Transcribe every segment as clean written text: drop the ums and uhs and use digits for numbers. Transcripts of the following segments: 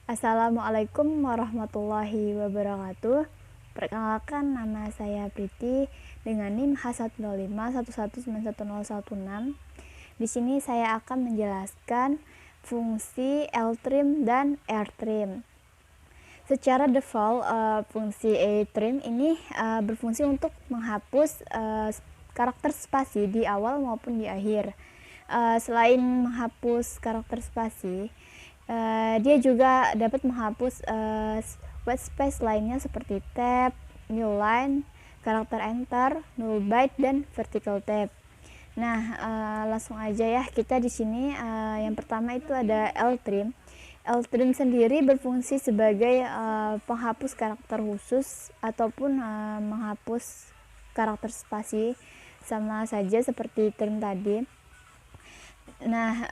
Assalamualaikum warahmatullahi wabarakatuh. Perkenalkan, nama saya Priti dengan NIM H12511911016. Di sini saya akan menjelaskan fungsi ltrim dan rtrim. Secara default, fungsi ltrim ini berfungsi untuk menghapus karakter spasi di awal maupun di akhir. Selain menghapus karakter spasi, dia juga dapat menghapus white space lainnya seperti tab, new line, karakter enter, null byte, dan vertical tab. Nah, langsung aja ya, kita di sini yang pertama itu ada ltrim. Ltrim sendiri berfungsi sebagai penghapus karakter khusus ataupun menghapus karakter spasi, sama saja seperti trim tadi. Nah,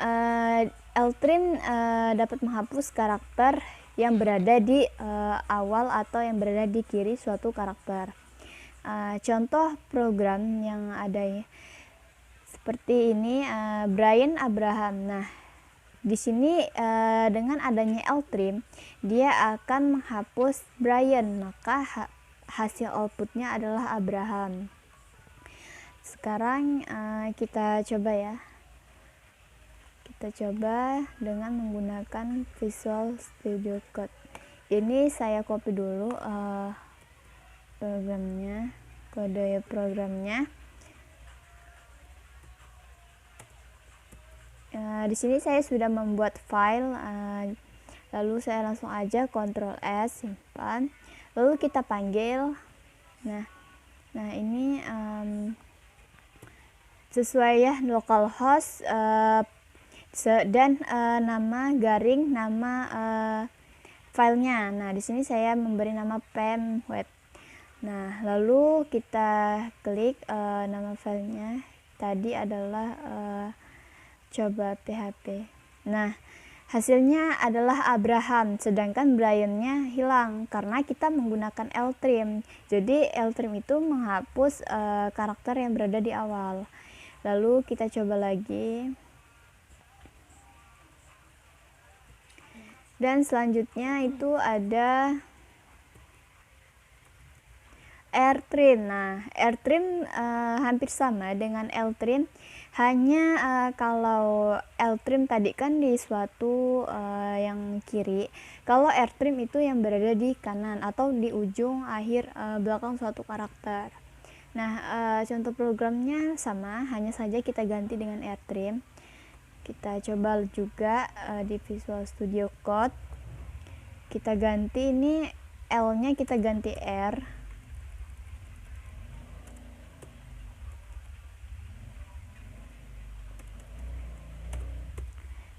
ltrim dapat menghapus karakter yang berada di awal atau yang berada di kiri suatu karakter. Contoh program yang ada ya, seperti ini, Brian Abraham. Nah, di sini dengan adanya ltrim, dia akan menghapus Brian, maka hasil outputnya adalah Abraham. Sekarang kita coba ya. Kita coba dengan menggunakan Visual Studio Code. Ini saya copy dulu programnya, kode programnya. Di sini saya sudah membuat file, lalu saya langsung aja Ctrl S, simpan, lalu kita panggil. Nah ini sesuai ya, localhost dan nama garing nama filenya. Nah, di sini saya memberi nama pemweb. Nah, lalu kita klik nama filenya. Tadi adalah coba PHP. Nah, hasilnya adalah Abraham, sedangkan Brian-nya hilang karena kita menggunakan ltrim. Jadi ltrim itu menghapus karakter yang berada di awal. Lalu kita coba lagi. Dan selanjutnya itu ada rtrim. Nah, rtrim hampir sama dengan ltrim, hanya kalau ltrim tadi kan di suatu yang kiri, kalau rtrim itu yang berada di kanan atau di ujung akhir belakang suatu karakter. Nah, contoh programnya sama, hanya saja kita ganti dengan rtrim. Kita coba juga di Visual Studio Code, kita ganti ini L nya kita ganti R,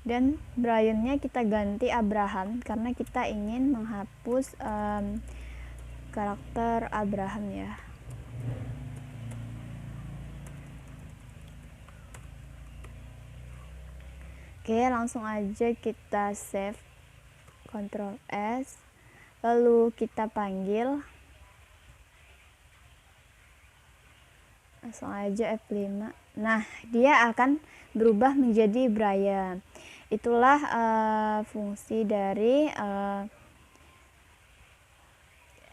dan Brian nya kita ganti Abraham karena kita ingin menghapus karakter Abraham ya. Oke, langsung aja kita save, Ctrl S, lalu kita panggil, langsung aja F5. Nah, dia akan berubah menjadi Brian. Itulah fungsi dari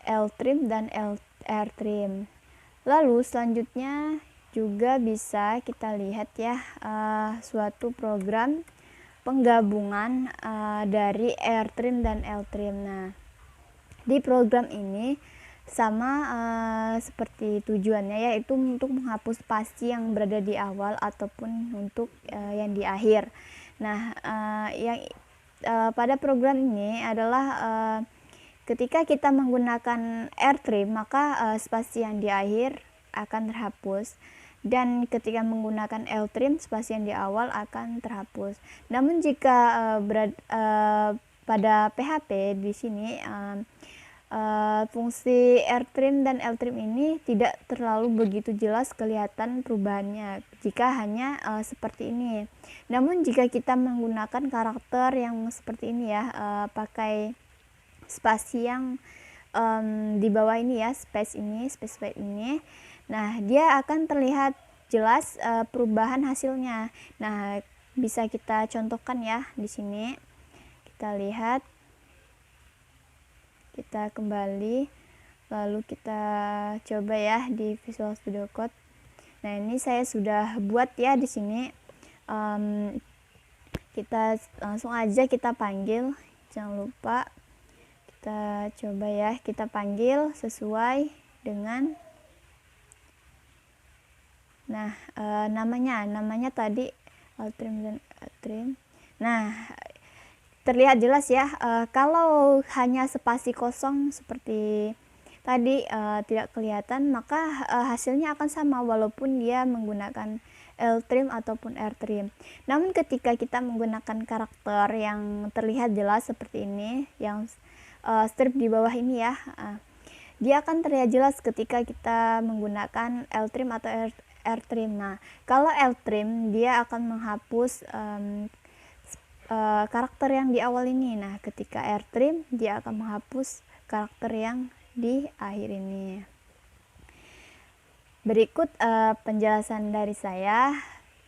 ltrim dan rtrim. Lalu selanjutnya juga bisa kita lihat ya, suatu program penggabungan dari rtrim dan ltrim. Nah, di program ini sama seperti tujuannya, yaitu untuk menghapus spasi yang berada di awal ataupun untuk yang di akhir. Nah, pada program ini adalah ketika kita menggunakan rtrim, maka spasi yang di akhir akan terhapus, dan ketika menggunakan ltrim, spasi yang di awal akan terhapus. Namun jika pada PHP di sini fungsi rtrim dan ltrim ini tidak terlalu begitu jelas kelihatan perubahannya jika hanya seperti ini. Namun jika kita menggunakan karakter yang seperti ini ya, pakai spasi yang di bawah ini ya, space white ini, nah dia akan terlihat jelas perubahan hasilnya. Nah, bisa kita contohkan ya di sini. Kita lihat kita kembali, lalu kita coba ya di Visual Studio Code. Nah, ini saya sudah buat ya di sini. Kita langsung aja kita panggil, jangan lupa kita coba ya, kita panggil sesuai dengan namanya tadi Altrim dan Altrim. Nah, terlihat jelas ya, kalau hanya spasi kosong seperti tadi tidak kelihatan, maka hasilnya akan sama walaupun dia menggunakan Ltrim ataupun Rtrim. Namun ketika kita menggunakan karakter yang terlihat jelas seperti ini, yang strip di bawah ini ya, dia akan terlihat jelas ketika kita menggunakan Ltrim atau Rtrim. Nah, kalau Ltrim dia akan menghapus karakter yang di awal ini. Nah, ketika Rtrim dia akan menghapus karakter yang di akhir ini. Berikut penjelasan dari saya.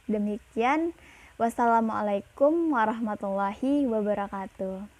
Demikian. Wassalamualaikum warahmatullahi wabarakatuh.